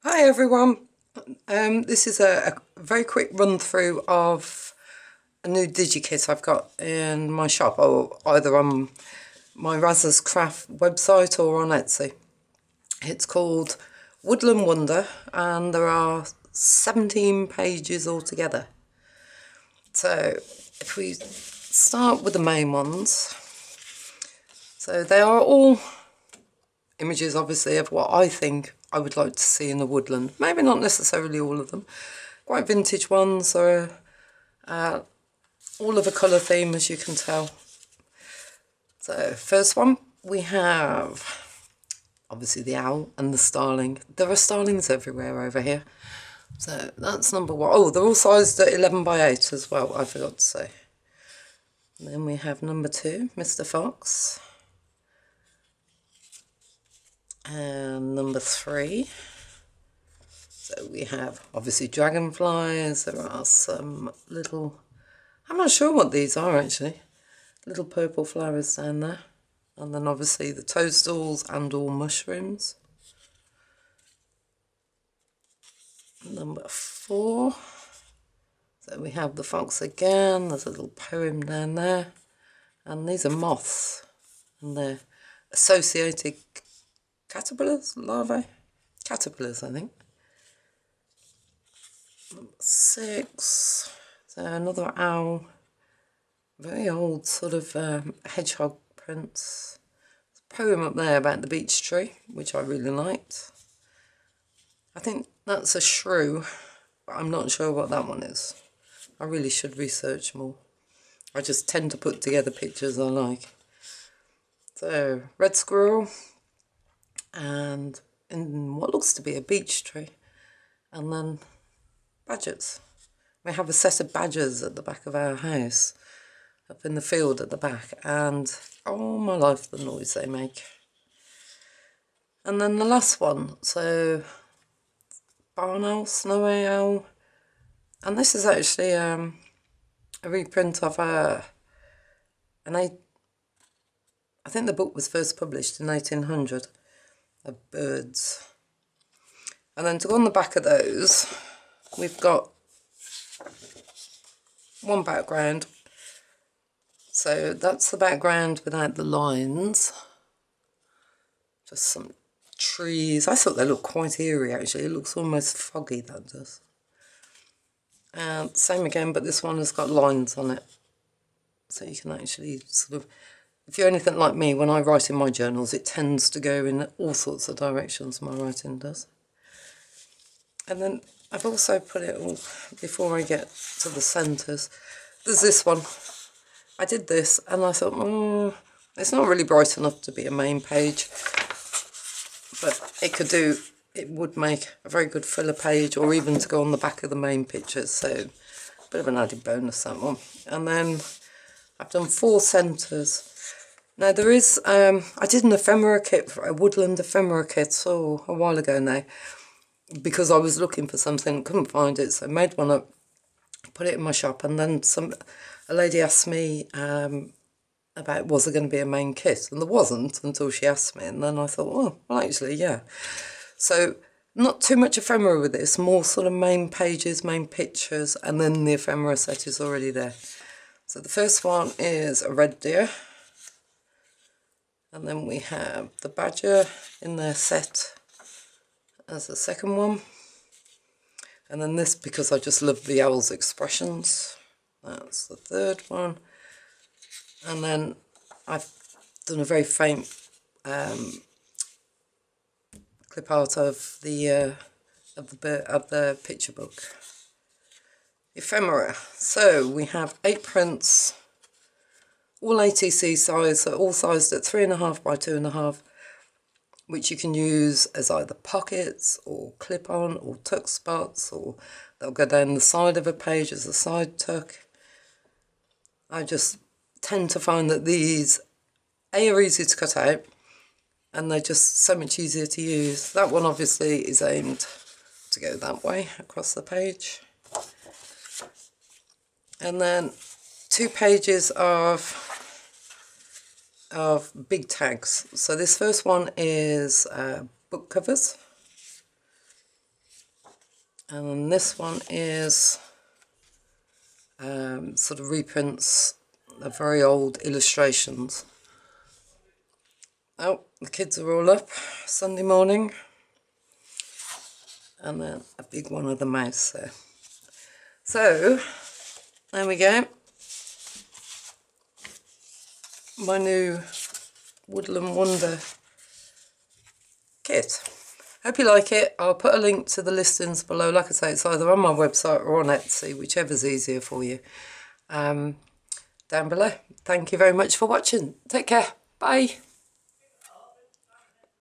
Hi everyone, this is a very quick run through of a new digikit I've got in my shop, or either on my razzerscrafts website or on Etsy. It's called Woodland Wonder and there are 17 pages altogether. So if we start with the main ones, so they are all images obviously of what I think I would like to see in the woodland. Maybe not necessarily all of them. Quite vintage ones, or all of a colour theme, as you can tell. So first one, we have obviously the owl and the starling. There are starlings everywhere over here. So that's number one. Oh, they're all sized at 11 by 8 as well, I forgot to say. And then we have number 2, Mr. Fox. And number 3, so we have obviously dragonflies. There are some little, I'm not sure what these are actually, little purple flowers down there. And then obviously the toadstools and all mushrooms. Number 4, so we have the fox again. There's a little poem down there. And these are moths. And they're associated caterpillars, larvae? Caterpillars, I think. Number 6, so another owl. Very old sort of hedgehog prints. There's a poem up there about the beech tree, which I really liked. I think that's a shrew, but I'm not sure what that one is. I really should research more. I just tend to put together pictures I like. So, red squirrel, and in what looks to be a beech tree, and then badgers. We have a set of badgers at the back of our house, up in the field at the back, and oh my life, the noise they make. And then the last one, so barn owl, snowy owl, and this is actually a reprint of I think the book was first published in 1800, of birds. And then to go on the back of those, we've got one background. So that's the background without the lines. Just some trees. I thought they looked quite eerie actually. It looks almost foggy, that does. And same again, but this one has got lines on it. So you can actually sort of, if you're anything like me, when I write in my journals, it tends to go in all sorts of directions, my writing does. And then I've also put it all, before I get to the centres, there's this one. I did this and I thought, it's not really bright enough to be a main page, but it would make a very good filler page, or even to go on the back of the main pictures, so a bit of an added bonus, that one. And then I've done 4 centres. Now there is, I did an ephemera kit, a woodland ephemera kit, a while ago now, because I was looking for something, couldn't find it, so I made one up, put it in my shop, and then a lady asked me about was there going to be a main kit, and there wasn't until she asked me, and then I thought, oh, well actually, yeah. So not too much ephemera with this, more sort of main pages, main pictures, and then the ephemera set is already there. So the first one is a red deer, and then we have the badger in their set as the second one. And then this, because I just love the owl's expressions, that's the third one. And then I've done a very faint clip art of the picture book. Ephemera. So we have 8 prints, all ATC size, so all sized at 3.5 by 2.5. which you can use as either pockets or clip-on or tuck spots, or they'll go down the side of a page as a side tuck. I just tend to find that these are easy to cut out, and they're just so much easier to use. That one obviously is aimed to go that way across the page. And then 2 pages of big tags. So this first one is book covers. And then this one is sort of reprints of very old illustrations. Oh, the kids are all up Sunday morning. And then a big one of the mouse there. So, there we go. My new Woodland Wonder kit. Hope you like it. I'll put a link to the listings below. Like I say, it's either on my website or on Etsy, whichever's easier for you. Down below. Thank you very much for watching. Take care. Bye.